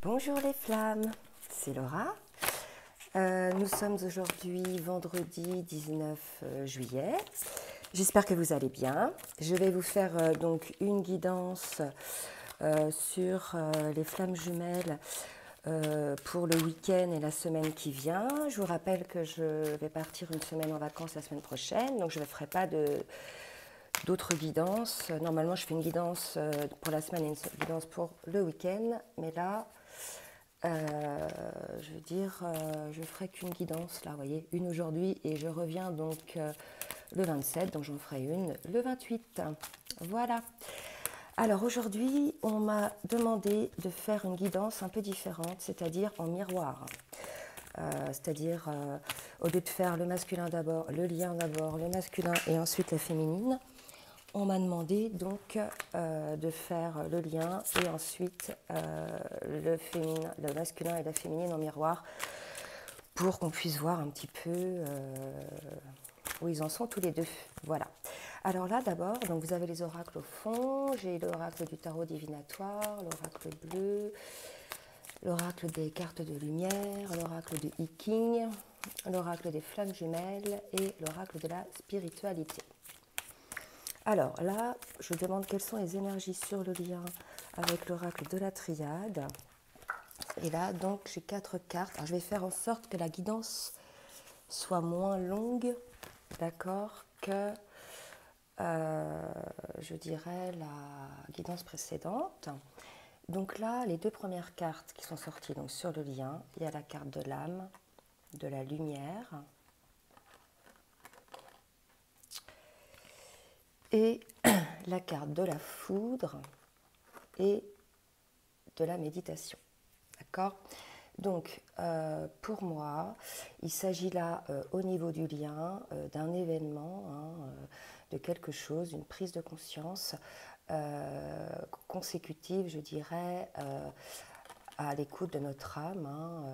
Bonjour les flammes, c'est Laura. Nous sommes aujourd'hui vendredi 19 juillet. J'espère que vous allez bien. Je vais vous faire donc une guidance sur les flammes jumelles pour le week-end et la semaine qui vient. Je vous rappelle que je vais partir une semaine en vacances la semaine prochaine, donc je ne ferai pas d'autres guidances. Normalement, je fais une guidance pour la semaine et une guidance pour le week-end, mais là, je veux dire, je ferai qu'une guidance, là, vous voyez, une aujourd'hui, et je reviens donc le 27, donc j'en ferai une le 28. Voilà. Alors aujourd'hui, on m'a demandé de faire une guidance un peu différente, c'est-à-dire en miroir. C'est-à-dire, au lieu de faire le masculin d'abord, le lien d'abord, le masculin et ensuite la féminine, on m'a demandé donc de faire le lien et ensuite le masculin et la féminine en miroir pour qu'on puisse voir un petit peu où ils en sont tous les deux. Voilà. Alors là d'abord, donc vous avez les oracles au fond, j'ai l'oracle du tarot divinatoire, l'oracle bleu, l'oracle des cartes de lumière, l'oracle de Hiking, l'oracle des flammes jumelles et l'oracle de la spiritualité. Alors là, je demande quelles sont les énergies sur le lien avec l'oracle de la triade. Et là, donc, j'ai 4 cartes. Alors, je vais faire en sorte que la guidance soit moins longue, d'accord, que, je dirais, la guidance précédente. Donc là, les deux premières cartes qui sont sorties donc, sur le lien, il y a la carte de l'âme, de la lumière, et la carte de la foudre et de la méditation. D'accord ? Donc, pour moi, il s'agit là, au niveau du lien, d'un événement, de quelque chose, une prise de conscience consécutive, je dirais, à l'écoute de notre âme.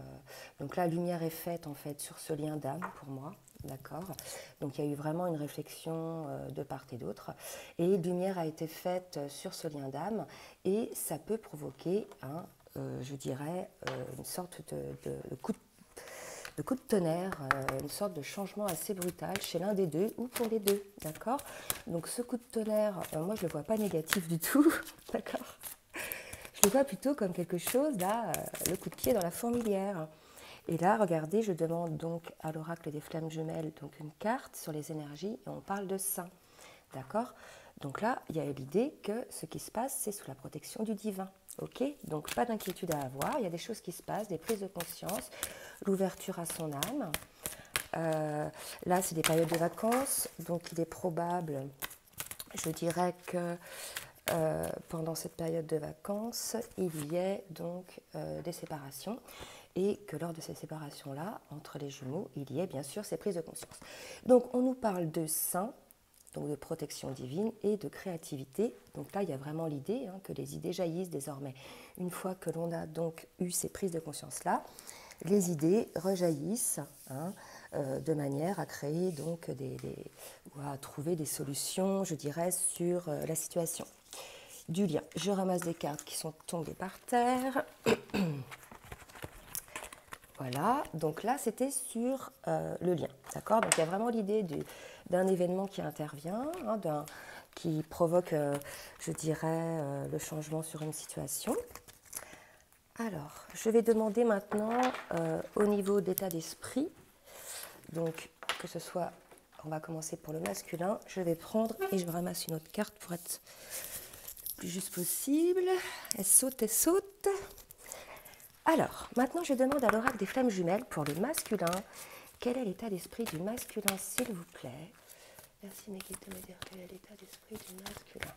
Donc la lumière est faite en fait sur ce lien d'âme pour moi, d'accord. Donc il y a eu vraiment une réflexion de part et d'autre, et lumière a été faite sur ce lien d'âme, et ça peut provoquer, je dirais, une sorte de coup de tonnerre, une sorte de changement assez brutal chez l'un des deux ou pour les deux, d'accord. Donc ce coup de tonnerre, moi je ne le vois pas négatif du tout, d'accord. Je le vois plutôt comme quelque chose, là, le coup de pied dans la fourmilière. Et là, regardez, je demande donc à l'oracle des flammes jumelles donc une carte sur les énergies et on parle de saint. D'accord? Donc là, il y a l'idée que ce qui se passe, c'est sous la protection du divin. Ok? Donc pas d'inquiétude à avoir, il y a des choses qui se passent, des prises de conscience, l'ouverture à son âme. Là, c'est des périodes de vacances, donc il est probable, je dirais que pendant cette période de vacances, il y ait donc des séparations et que lors de ces séparations-là, entre les jumeaux, il y ait bien sûr ces prises de conscience. Donc on nous parle de saint, donc de protection divine et de créativité. Donc là, il y a vraiment l'idée que les idées jaillissent désormais. Une fois que l'on a donc eu ces prises de conscience-là, les idées rejaillissent de manière à créer donc ou à trouver des solutions, je dirais, sur la situation. Du lien. Je ramasse des cartes qui sont tombées par terre. Voilà, donc là c'était sur le lien, d'accord. Donc il y a vraiment l'idée d'un événement qui intervient, qui provoque, je dirais, le changement sur une situation. Alors, je vais demander maintenant au niveau d'état d'esprit, donc que ce soit, on va commencer pour le masculin, je vais prendre et je ramasse une autre carte pour être le plus juste possible. Elle saute, elle saute. Alors, maintenant je demande à l'oracle des flammes jumelles pour le masculin, quel est l'état d'esprit du masculin, s'il vous plaît. Merci mes guides de me dire quel est l'état d'esprit du masculin.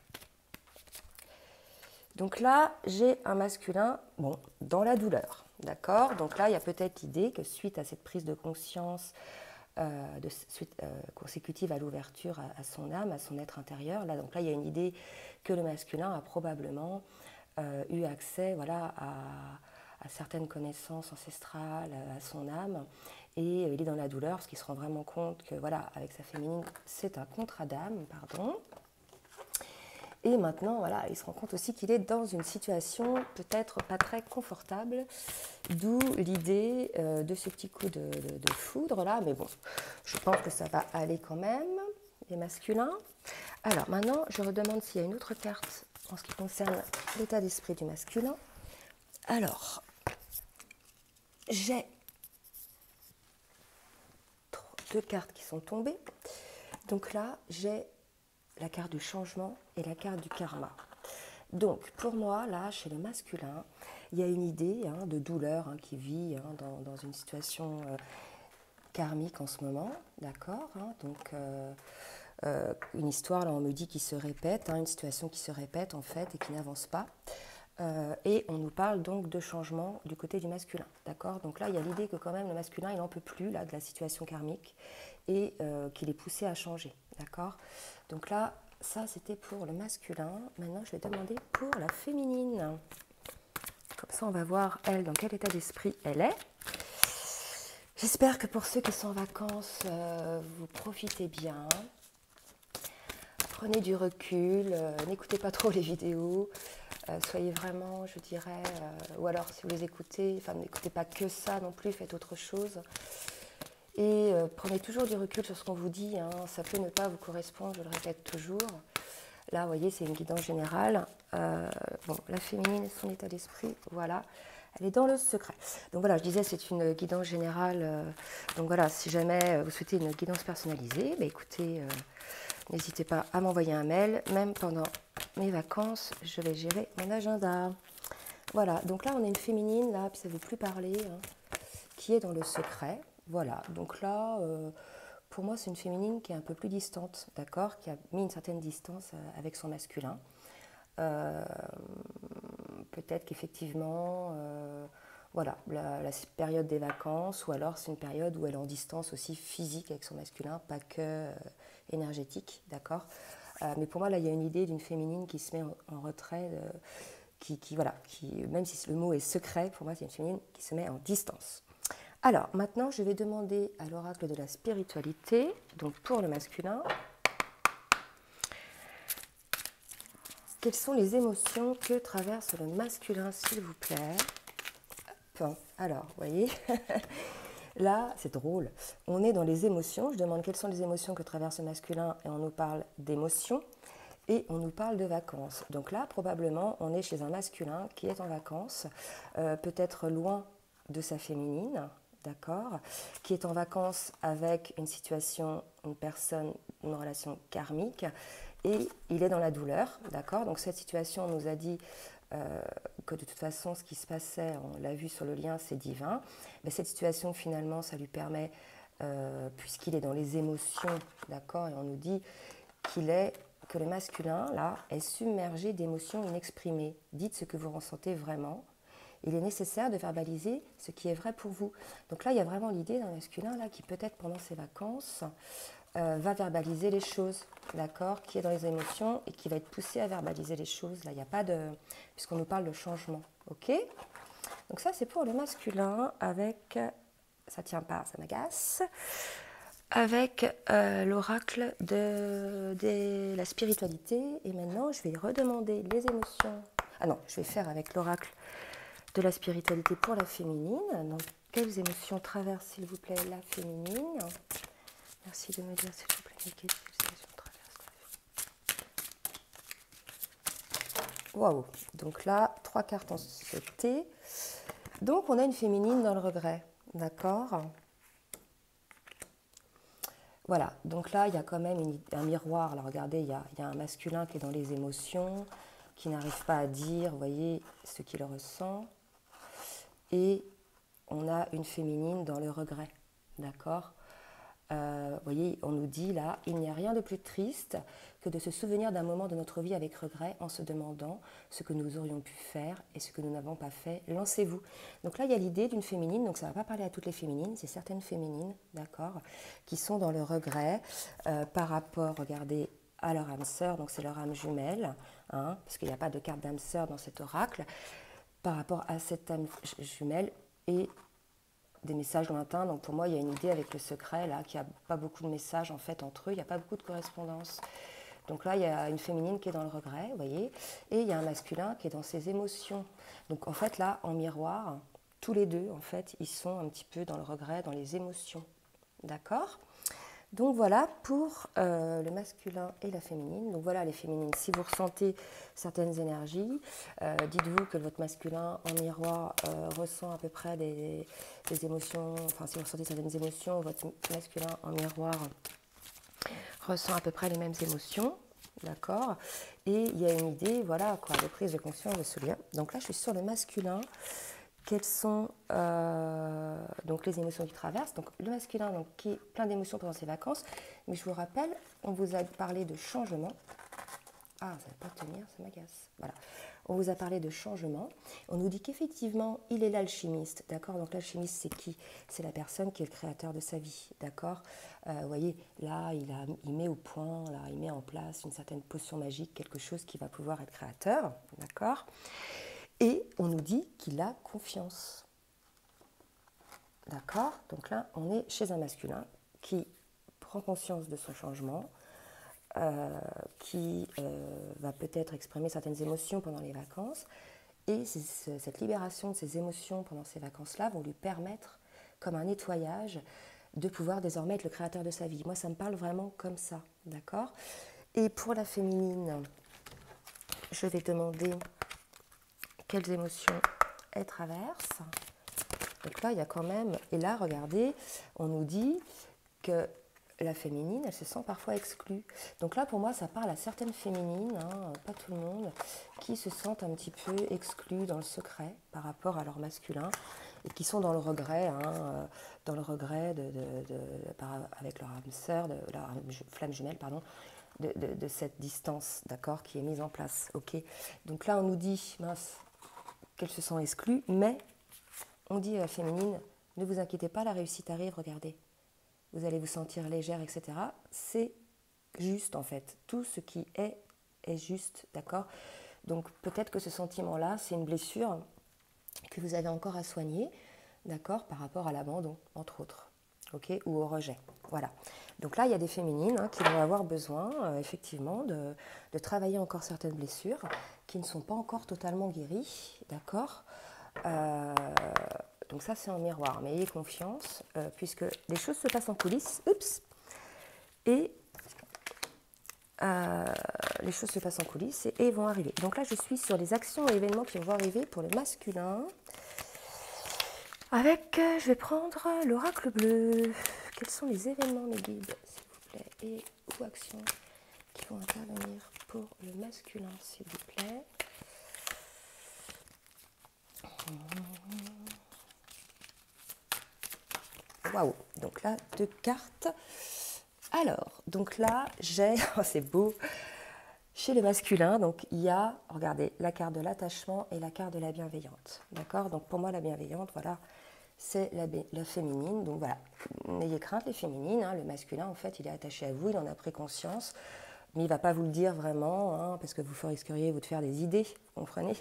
Donc là, j'ai un masculin, bon, dans la douleur, d'accord. Donc là, il y a peut-être l'idée que suite à cette prise de conscience, consécutive à l'ouverture à son âme, à son être intérieur, là, donc là, il y a une idée que le masculin a probablement eu accès, voilà, à certaines connaissances ancestrales, à son âme, et il est dans la douleur parce qu'il se rend vraiment compte que, voilà, avec sa féminine, c'est un contrat d'âme, pardon. Et maintenant, voilà, il se rend compte aussi qu'il est dans une situation peut-être pas très confortable, d'où l'idée de ce petit coup de foudre là. Mais bon, je pense que ça va aller quand même, les masculins. Alors maintenant, je redemande s'il y a une autre carte en ce qui concerne l'état d'esprit du masculin. Alors, j'ai 2 cartes qui sont tombées. Donc là, j'ai la carte du changement et la carte du karma. Donc, pour moi, là, chez le masculin, il y a une idée de douleur qui vit dans une situation karmique en ce moment, d'accord. Donc, une histoire, là, on me dit qui se répète, une situation qui se répète, en fait, et qui n'avance pas. Et on nous parle donc de changement du côté du masculin, d'accord. Donc là, il y a l'idée que quand même, le masculin, il n'en peut plus, là, de la situation karmique, et qu'il est poussé à changer, d'accord. Donc là, ça, c'était pour le masculin. Maintenant, je vais demander pour la féminine. Comme ça, on va voir, elle, dans quel état d'esprit elle est. J'espère que pour ceux qui sont en vacances, vous profitez bien. Prenez du recul, n'écoutez pas trop les vidéos. Soyez vraiment, je dirais, ou alors si vous les écoutez, enfin n'écoutez pas que ça non plus, faites autre chose. Et prenez toujours du recul sur ce qu'on vous dit, ça peut ne pas vous correspondre, je le répète toujours. Là, vous voyez, c'est une guidance générale. Bon, la féminine, son état d'esprit, voilà, elle est dans le secret. Donc voilà, je disais, c'est une guidance générale. Donc voilà, si jamais vous souhaitez une guidance personnalisée, bah, écoutez, n'hésitez pas à m'envoyer un mail. Même pendant mes vacances, je vais gérer mon agenda. Voilà, donc là, on a une féminine, là, puis ça ne veut plus parler, qui est dans le secret. Voilà, donc là, pour moi, c'est une féminine qui est un peu plus distante, d'accord, qui a mis une certaine distance avec son masculin. Peut-être qu'effectivement, voilà, la période des vacances, ou alors c'est une période où elle est en distance aussi physique avec son masculin, pas que énergétique, d'accord. Mais pour moi, là, il y a une idée d'une féminine qui se met en retrait, voilà, même si le mot est secret, pour moi, c'est une féminine qui se met en distance. Alors, maintenant, je vais demander à l'oracle de la spiritualité, donc pour le masculin, quelles sont les émotions que traverse le masculin, s'il vous plaît. Bon, alors, vous voyez, là, c'est drôle. On est dans les émotions. Je demande quelles sont les émotions que traverse le masculin et on nous parle d'émotions et on nous parle de vacances. Donc là, probablement, on est chez un masculin qui est en vacances, peut-être loin de sa féminine, d'accord, qui est en vacances avec une situation, une personne, une relation karmique, et il est dans la douleur, d'accord. Donc cette situation, on nous a dit que de toute façon, ce qui se passait, on l'a vu sur le lien, c'est divin. Mais cette situation, finalement, ça lui permet, puisqu'il est dans les émotions, d'accord, et on nous dit que le masculin, là, est submergé d'émotions inexprimées. Dites ce que vous ressentez vraiment. Il est nécessaire de verbaliser ce qui est vrai pour vous. Donc là, il y a vraiment l'idée d'un masculin là, qui peut-être pendant ses vacances va verbaliser les choses, d'accord, qui est dans les émotions et qui va être poussé à verbaliser les choses. Là, il n'y a pas de... puisqu'on nous parle de changement, ok. Donc ça, c'est pour le masculin avec... ça tient pas, ça m'agace. Avec l'oracle de la spiritualité. Et maintenant, je vais redemander les émotions. Ah non, je vais faire avec l'oracle de la spiritualité pour la féminine. Donc, quelles émotions traversent, s'il vous plaît, la féminine? Merci de me dire, s'il vous plaît, quelles émotions traversent la féminine. Waouh! Donc là, 3 cartes en sauté. Donc, on a une féminine dans le regret. D'accord? Voilà. Donc là, il y a quand même un miroir. Là, regardez, il y a un masculin qui est dans les émotions, qui n'arrive pas à dire, vous voyez, ce qu'il ressent. Et on a une féminine dans le regret, d'accord. Vous voyez, on nous dit là, il n'y a rien de plus triste que de se souvenir d'un moment de notre vie avec regret en se demandant ce que nous aurions pu faire et ce que nous n'avons pas fait. Lancez-vous. Donc là, il y a l'idée d'une féminine, donc ça ne va pas parler à toutes les féminines, c'est certaines féminines, d'accord, qui sont dans le regret par rapport, regardez, à leur âme sœur, donc c'est leur âme jumelle, parce qu'il n'y a pas de carte d'âme sœur dans cet oracle, par rapport à cette âme jumelle et des messages lointains. Donc pour moi, il y a une idée avec le secret, là, qu'il n'y a pas beaucoup de messages en fait entre eux, il n'y a pas beaucoup de correspondance. Donc là, il y a une féminine qui est dans le regret, vous voyez, et il y a un masculin qui est dans ses émotions. Donc en fait, là, en miroir, tous les deux, en fait, ils sont un petit peu dans le regret, dans les émotions. D'accord? Donc voilà pour le masculin et la féminine. Donc voilà les féminines. Si vous ressentez certaines énergies, dites-vous que votre masculin en miroir ressent à peu près des émotions. Enfin, si vous ressentez certaines émotions, votre masculin en miroir ressent à peu près les mêmes émotions. D'accord? Et il y a une idée, voilà, quoi, de prise de conscience de ce lien. Donc là, je suis sur le masculin. Quelles sont donc les émotions qu'il traverse. Donc le masculin donc, qui est plein d'émotions pendant ses vacances. Mais je vous rappelle, on vous a parlé de changement. Ah, ça ne va pas tenir, ça m'agace. Voilà. On vous a parlé de changement. On nous dit qu'effectivement, il est l'alchimiste. D'accord? Donc l'alchimiste, c'est qui? C'est la personne qui est le créateur de sa vie. D'accord? Vous voyez, là, il met au point, là, il met en place une certaine potion magique, quelque chose qui va pouvoir être créateur. D'accord? Et on nous dit qu'il a confiance. D'accord? Donc là, on est chez un masculin qui prend conscience de son changement, qui va peut-être exprimer certaines émotions pendant les vacances. Et cette libération de ces émotions pendant ces vacances-là vont lui permettre, comme un nettoyage, de pouvoir désormais être le créateur de sa vie. Moi, ça me parle vraiment comme ça. D'accord? Et pour la féminine, je vais demander quelles émotions elle traverse. Donc là, il y a quand même... Et là, regardez, on nous dit que la féminine, elle se sent parfois exclue. Donc là, pour moi, ça parle à certaines féminines, hein, pas tout le monde, qui se sentent un petit peu exclues dans le secret par rapport à leur masculin et qui sont dans le regret, avec leur âme sœur, leur flamme jumelle, pardon, de cette distance, d'accord, qui est mise en place. Ok. Donc là, on nous dit, mince, qu'elle se sent exclue, mais on dit à la féminine, ne vous inquiétez pas, la réussite arrive, regardez. Vous allez vous sentir légère, etc. C'est juste, en fait. Tout ce qui est juste, d'accord? Donc peut-être que ce sentiment-là, c'est une blessure que vous avez encore à soigner, d'accord, par rapport à l'abandon, entre autres, ok, ou au rejet. Voilà. Donc là, il y a des féminines qui vont avoir besoin, effectivement, de travailler encore certaines blessures qui ne sont pas encore totalement guéries, d'accord. Donc ça, c'est en miroir, mais ayez confiance, puisque les choses se passent en coulisses. Oups. Et les choses se passent en coulisses et vont arriver. Donc là, je suis sur les actions et événements qui vont arriver pour le masculin. Avec, je vais prendre l'oracle bleu. Quels sont les événements, mes guides, s'il vous plaît, et ou actions qui vont intervenir pour le masculin, s'il vous plaît. Waouh, donc là, 2 cartes. Alors, donc là, j'ai, oh, c'est beau, chez le masculin, donc il y a, regardez, la carte de l'attachement et la carte de la bienveillante. D'accord? Donc pour moi, la bienveillante, voilà, c'est la féminine. Donc voilà, n'ayez crainte les féminines, hein, le masculin, en fait, il est attaché à vous, il en a pris conscience, mais il ne va pas vous le dire vraiment, hein, parce que vous risqueriez vous de faire des idées, vous comprenez?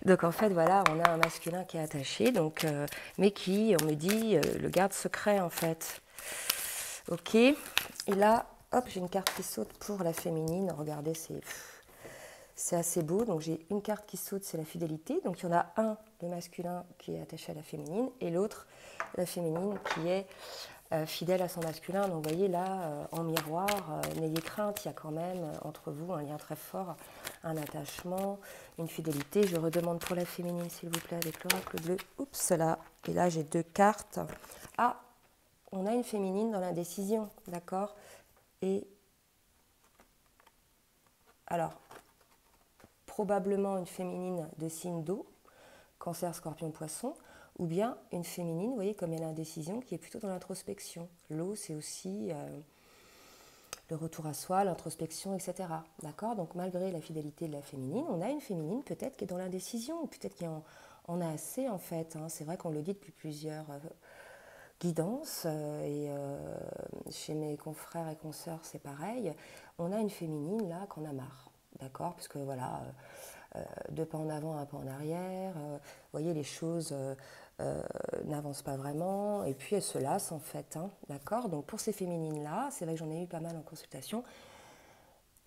Donc en fait, voilà, on a un masculin qui est attaché, donc, mais qui, on me dit, le garde secret, en fait. Ok, et là, hop, j'ai une carte qui saute pour la féminine. Regardez, c'est assez beau. Donc j'ai une carte qui saute, c'est la fidélité. Donc il y en a un, le masculin, qui est attaché à la féminine, et l'autre, la féminine, qui est fidèle à son masculin. Donc vous voyez là, en miroir, n'ayez crainte, il y a quand même entre vous un lien très fort, un attachement, une fidélité. Je redemande pour la féminine, s'il vous plaît, avec l'oracle bleu. Oups, là, et là j'ai 2 cartes. Ah, on a une féminine dans l'indécision, d'accord? Et alors, probablement une féminine de signe d'eau, cancer, scorpion, poisson, ou bien une féminine, vous voyez, comme il y a l'indécision, qui est plutôt dans l'introspection. L'eau, c'est aussi le retour à soi, l'introspection, etc. D'accord? Donc, malgré la fidélité de la féminine, on a une féminine peut-être qui est dans l'indécision, ou peut-être qu'il en a assez, en fait. Hein. C'est vrai qu'on le dit depuis plusieurs guidance et chez mes confrères et consoeurs c'est pareil, on a une féminine là qu'on a marre, d'accord, parce que voilà, 2 pas en avant, 1 pas en arrière, vous voyez les choses n'avancent pas vraiment et puis elles se lassent en fait, hein, d'accord. Donc pour ces féminines là, c'est vrai que j'en ai eu pas mal en consultation,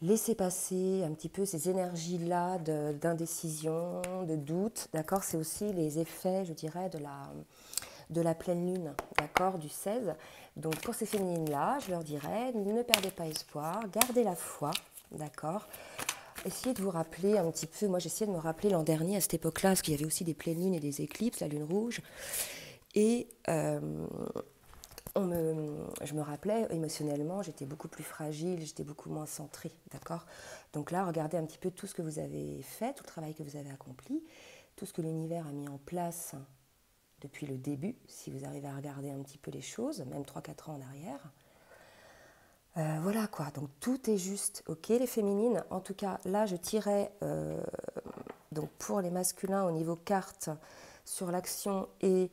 laisser passer un petit peu ces énergies-là d'indécision, de doute, d'accord? C'est aussi les effets, je dirais, de la pleine lune, d'accord, du 16. Donc pour ces féminines-là, je leur dirais, ne perdez pas espoir, gardez la foi, d'accord? Essayez de vous rappeler un petit peu, moi j'essayais de me rappeler l'an dernier à cette époque-là, parce qu'il y avait aussi des pleines lunes et des éclipses, la lune rouge, et je me rappelais émotionnellement, j'étais beaucoup plus fragile, j'étais beaucoup moins centrée, d'accord? Donc là, regardez un petit peu tout ce que vous avez fait, tout le travail que vous avez accompli, tout ce que l'univers a mis en place depuis le début, si vous arrivez à regarder un petit peu les choses, même 3-4 ans en arrière. Voilà quoi, donc tout est juste, ok les féminines. En tout cas, là je tirais, donc pour les masculins au niveau carte, sur l'action et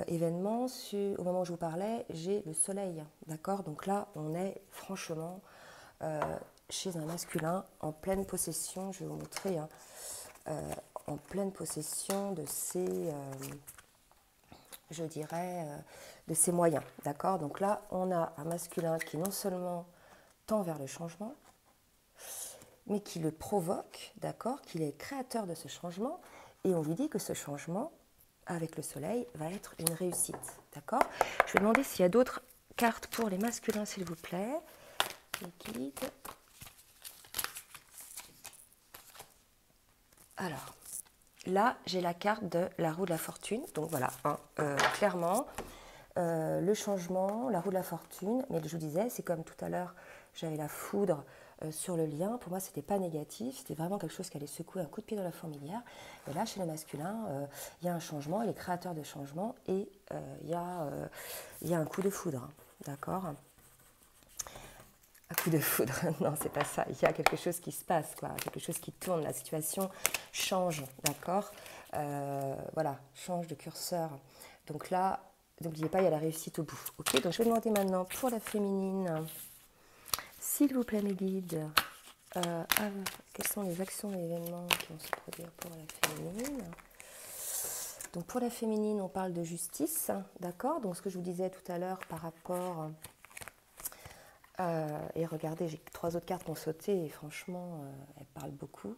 événements, au moment où je vous parlais, j'ai le soleil, d'accord? Donc là, on est franchement chez un masculin en pleine possession, je vais vous montrer, hein, en pleine possession de ses, je dirais, de ses moyens, d'accord? Donc là, on a un masculin qui non seulement tend vers le changement, mais qui le provoque, d'accord? Qu'il est créateur de ce changement, et on lui dit que ce changement, avec le soleil, va être une réussite, d'accord? Je vais demander s'il y a d'autres cartes pour les masculins, s'il vous plaît. Les guides. Alors, là, j'ai la carte de la roue de la fortune, donc voilà, hein, clairement, le changement, la roue de la fortune, mais je vous disais, c'est comme tout à l'heure, j'avais la foudre sur le lien, pour moi c'était pas négatif, c'était vraiment quelque chose qui allait secouer un coup de pied dans la fourmilière. Et là chez le masculin, il y a un changement, il est créateur de changement et il y a un coup de foudre, hein, d'accord? Un coup de foudre, non c'est pas ça, il y a quelque chose qui se passe, quoi, quelque chose qui tourne, la situation change, d'accord? Voilà, change de curseur. Donc là, n'oubliez pas, il y a la réussite au bout. Ok, donc je vais demander maintenant pour la féminine, s'il vous plaît mes guides, quelles sont les actions et événements qui vont se produire pour la féminine. Donc pour la féminine, on parle de justice, d'accord? Donc ce que je vous disais tout à l'heure par rapport... et regardez, j'ai 3 autres cartes qui ont sauté et franchement, elles parlent beaucoup.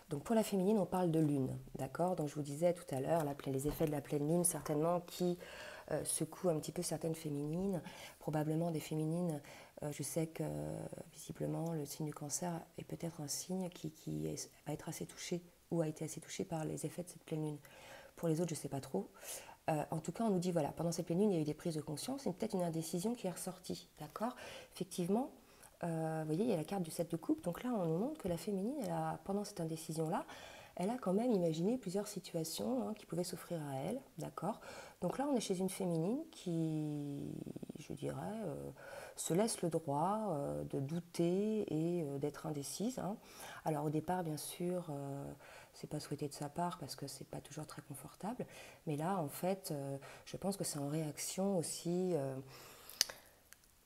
Donc pour la féminine, on parle de lune, d'accord? Donc je vous disais tout à l'heure, les effets de la pleine lune, certainement, qui secouent un petit peu certaines féminines, probablement des féminines. Je sais que visiblement, le signe du cancer est peut-être un signe qui va être assez touché ou a été assez touché par les effets de cette pleine lune. Pour les autres, je ne sais pas trop. En tout cas, on nous dit, voilà, pendant cette pleine lune, il y a eu des prises de conscience et peut-être une indécision qui est ressortie, d'accord? Effectivement, vous voyez, il y a la carte du 7 de coupe, donc là, on nous montre que la féminine, pendant cette indécision-là, elle a quand même imaginé plusieurs situations qui pouvaient s'offrir à elle, d'accord? Donc là, on est chez une féminine qui, je dirais, se laisse le droit de douter et d'être indécise, hein. Alors au départ, bien sûr, c'est pas souhaité de sa part parce que c'est pas toujours très confortable, mais là, en fait, je pense que c'est en réaction aussi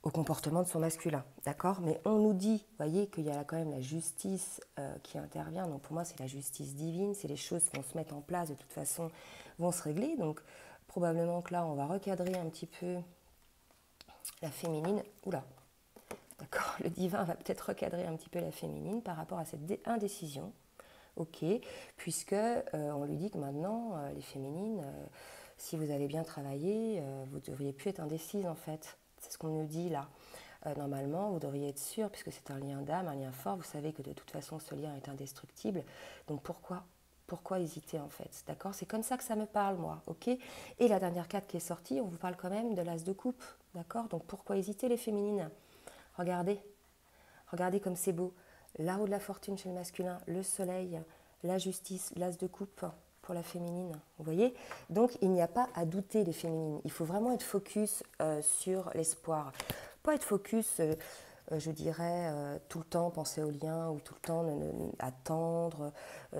au comportement de son masculin, d'accord? Mais on nous dit, voyez, qu'il y a quand même la justice qui intervient, donc pour moi c'est la justice divine, c'est les choses qui vont se mettre en place, de toute façon vont se régler, donc probablement que là on va recadrer un petit peu la féminine, oula, d'accord, le divin va peut-être recadrer un petit peu la féminine par rapport à cette indécision, ok, puisque on lui dit que maintenant les féminines, si vous avez bien travaillé, vous ne devriez plus être indécise en fait. C'est ce qu'on nous dit là. Normalement, vous devriez être sûr, puisque c'est un lien d'âme, un lien fort, vous savez que de toute façon, ce lien est indestructible. Donc pourquoi hésiter en fait? D'accord? C'est comme ça que ça me parle, moi. Ok? Et la dernière carte qui est sortie, on vous parle quand même de l'as de coupe. D'accord? Donc pourquoi hésiter les féminines? Regardez. Regardez comme c'est beau. La roue de la fortune chez le masculin, le soleil, la justice, l'as de coupe pour la féminine, vous voyez? Donc il n'y a pas à douter les féminines, il faut vraiment être focus sur l'espoir. Pas être focus, je dirais, tout le temps penser au lien ou tout le temps attendre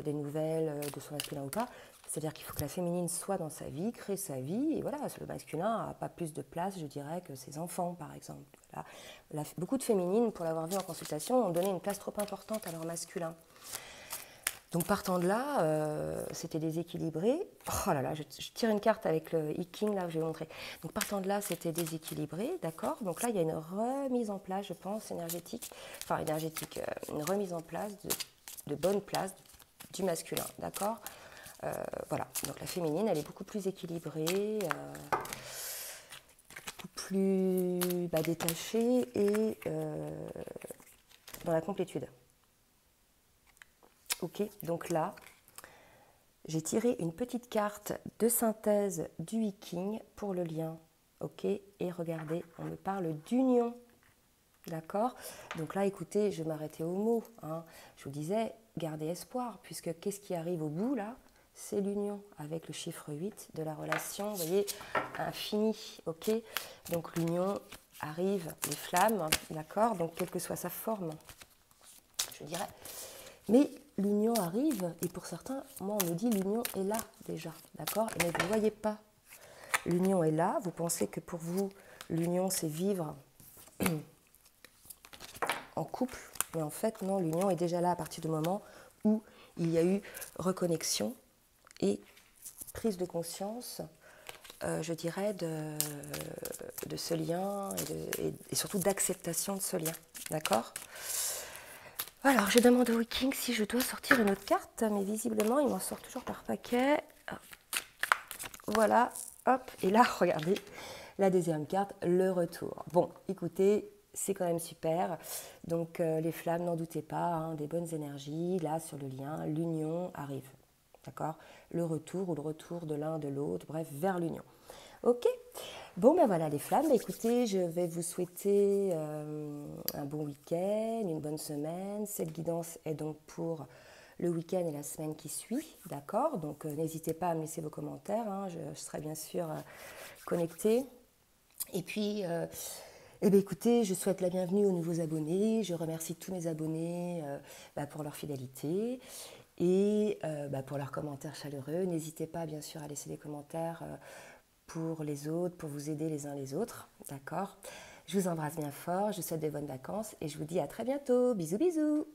des nouvelles de son masculin ou pas. C'est-à-dire qu'il faut que la féminine soit dans sa vie, crée sa vie, et voilà, le masculin n'a pas plus de place, je dirais, que ses enfants, par exemple. Voilà. Beaucoup de féminines, pour l'avoir vu en consultation, ont donné une place trop importante à leur masculin. Donc partant de là, c'était déséquilibré. Oh là là, je tire une carte avec le I-King, là, je vais montrer. Donc partant de là, c'était déséquilibré, d'accord. Donc là, il y a une remise en place, je pense, énergétique. Enfin, énergétique, une remise en place de bonne place du masculin, d'accord. Voilà, donc la féminine, elle est beaucoup plus équilibrée, beaucoup plus détachée et dans la complétude. Ok, donc là, j'ai tiré une petite carte de synthèse du I-King pour le lien. Ok, et regardez, on me parle d'union. D'accord. Donc là, écoutez, je m'arrêtais au mot. Hein. Je vous disais, gardez espoir, puisque qu'est-ce qui arrive au bout, là? C'est l'union avec le chiffre 8 de la relation, vous voyez, infinie. Ok. Donc l'union arrive, les flammes, d'accord. Donc quelle que soit sa forme, je dirais. Mais l'union arrive, et pour certains, moi on me dit l'union est là déjà, d'accord. Mais vous ne voyez pas. L'union est là, vous pensez que pour vous, l'union c'est vivre en couple, mais en fait non, l'union est déjà là à partir du moment où il y a eu reconnexion et prise de conscience, je dirais, de ce lien et surtout d'acceptation de ce lien, d'accord. Alors, je demande au I-King si je dois sortir une autre carte, mais visiblement, il m'en sort toujours par paquet. Voilà, hop, et là, regardez, la deuxième carte, le retour. Bon, écoutez, c'est quand même super. Donc, les flammes, n'en doutez pas, hein, des bonnes énergies, là, sur le lien, l'union arrive, d'accord. Le retour ou le retour de l'un de l'autre, bref, vers l'union. Ok. Bon, ben voilà les flammes. Écoutez, je vais vous souhaiter un bon week-end, une bonne semaine. Cette guidance est donc pour le week-end et la semaine qui suit, d'accord. Donc n'hésitez pas à me laisser vos commentaires, hein, je serai bien sûr connectée. Et puis, eh bien, écoutez, je souhaite la bienvenue aux nouveaux abonnés. Je remercie tous mes abonnés pour leur fidélité et pour leurs commentaires chaleureux. N'hésitez pas bien sûr à laisser des commentaires pour les autres, pour vous aider les uns les autres, d'accord. Je vous embrasse bien fort, je vous souhaite de bonnes vacances et je vous dis à très bientôt. Bisous, bisous.